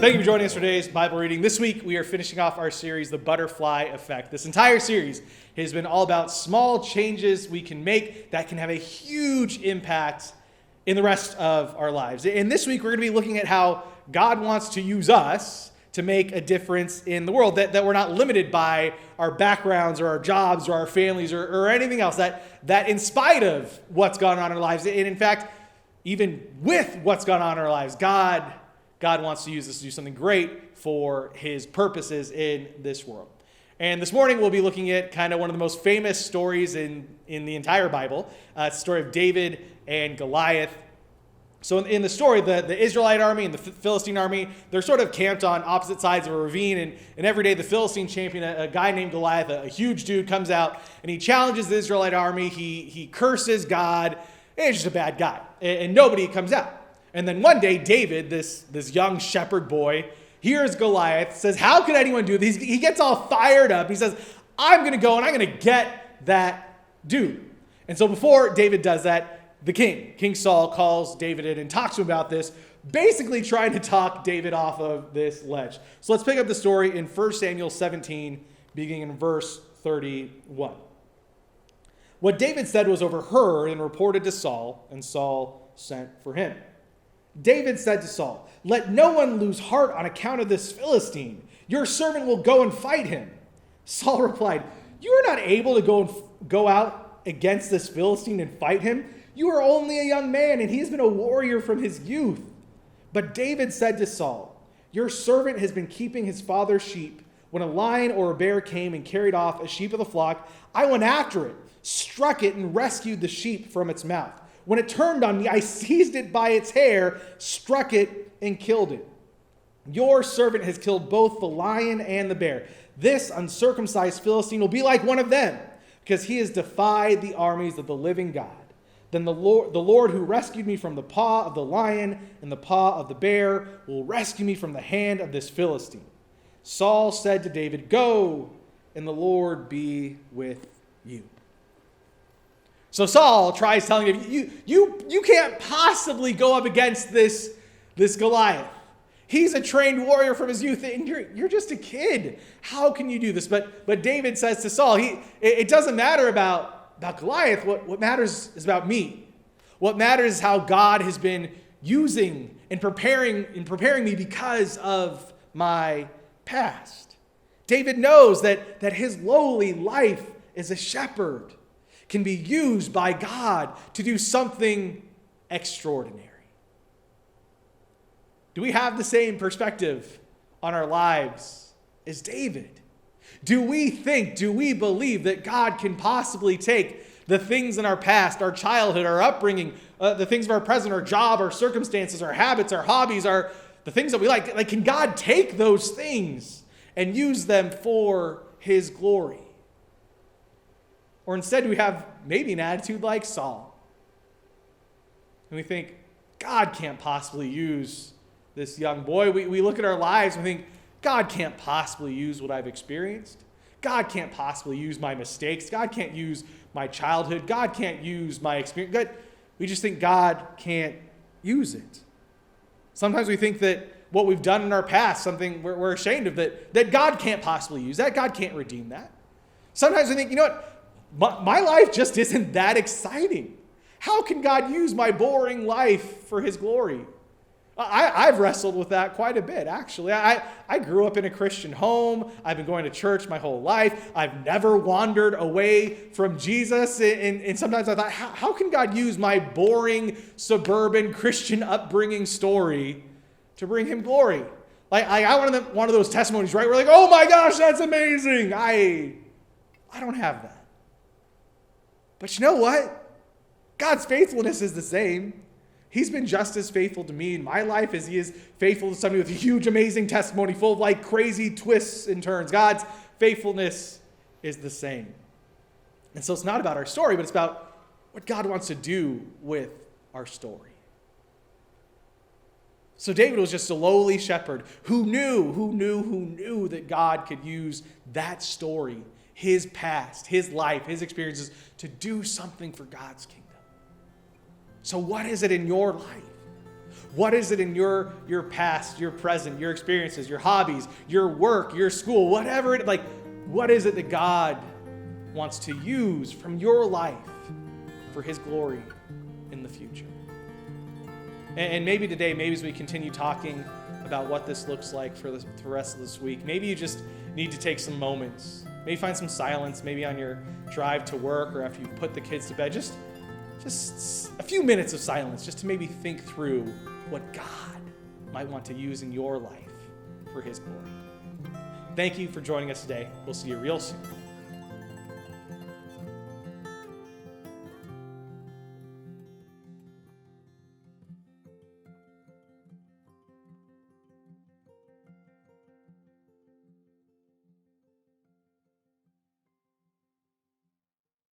Thank you for joining us for today's Bible reading. This week, we are finishing off our series, The Butterfly Effect. This entire series has been all about small changes we can make that can have a huge impact in the rest of our lives. And this week, we're going to be looking at how God wants to use us to make a difference in the world, that we're not limited by our backgrounds or our jobs or our families or anything else, that in spite of what's gone on in our lives, and in fact, even with what's gone on in our lives, God wants to use this to do something great for his purposes in this world. And this morning we'll be looking at kind of one of the most famous stories in the entire Bible. It's the story of David and Goliath. So in the story, the Israelite army and the Philistine army, they're sort of camped on opposite sides of a ravine. And every day the Philistine champion, a guy named Goliath, a huge dude, comes out and he challenges the Israelite army. He curses God. And he's just a bad guy. And nobody comes out. And then one day, David, this young shepherd boy, hears Goliath, says, how could anyone do this? He gets all fired up. He says, I'm going to go and I'm going to get that dude. And so before David does that, the King Saul, calls David in and talks to him about this, basically trying to talk David off of this ledge. So let's pick up the story in 1 Samuel 17, beginning in verse 31. What David said was overheard and reported to Saul, and Saul sent for him. David said to Saul, let no one lose heart on account of this Philistine. Your servant will go and fight him. Saul replied, you are not able to go out against this Philistine and fight him. You are only a young man, and he has been a warrior from his youth. But David said to Saul, your servant has been keeping his father's sheep. When a lion or a bear came and carried off a sheep of the flock, I went after it, struck it, and rescued the sheep from its mouth. When it turned on me, I seized it by its hair, struck it, and killed it. Your servant has killed both the lion and the bear. This uncircumcised Philistine will be like one of them, because he has defied the armies of the living God. Then the Lord who rescued me from the paw of the lion and the paw of the bear will rescue me from the hand of this Philistine. Saul said to David, go, and the Lord be with you. So Saul tries telling him, you can't possibly go up against this Goliath. He's a trained warrior from his youth, and you're just a kid. How can you do this? But David says to Saul, it doesn't matter about Goliath. What matters is about me. What matters is how God has been using and preparing me because of my past. David knows that his lowly life as a shepherd can be used by God to do something extraordinary. Do we have the same perspective on our lives as David? Do we believe that God can possibly take the things in our past, our childhood, our upbringing, the things of our present, our job, our circumstances, our habits, our hobbies, the things that we like? Like, can God take those things and use them for his glory? Or instead, do we have maybe an attitude like Saul? And we think, God can't possibly use this young boy. We look at our lives and we think, God can't possibly use what I've experienced. God can't possibly use my mistakes. God can't use my childhood. God can't use my experience. We just think God can't use it. Sometimes we think that what we've done in our past, something we're ashamed of, that God can't possibly use that. God can't redeem that. Sometimes we think, you know what? My life just isn't that exciting. How can God use my boring life for his glory? I've wrestled with that quite a bit, actually. I grew up in a Christian home. I've been going to church my whole life. I've never wandered away from Jesus. And sometimes I thought, how can God use my boring suburban Christian upbringing story to bring him glory? Like I one of those testimonies, right? We're like, oh my gosh, that's amazing. I don't have that. But you know what? God's faithfulness is the same. He's been just as faithful to me in my life as he is faithful to somebody with a huge, amazing testimony full of like crazy twists and turns. God's faithfulness is the same. And so it's not about our story, but it's about what God wants to do with our story. So David was just a lowly shepherd who knew that God could use that story, his past, his life, his experiences, to do something for God's kingdom. So what is it in your life? What is it in your past, your present, your experiences, your hobbies, your work, your school, whatever it, like, what is it that God wants to use from your life for his glory in the future? And maybe today, maybe as we continue talking about what this looks like for the rest of this week, maybe you just need to take some moments, maybe find some silence, maybe on your drive to work or after you've put the kids to bed, just a few minutes of silence, just to maybe think through what God might want to use in your life for his glory. Thank you for joining us today. We'll see you real soon.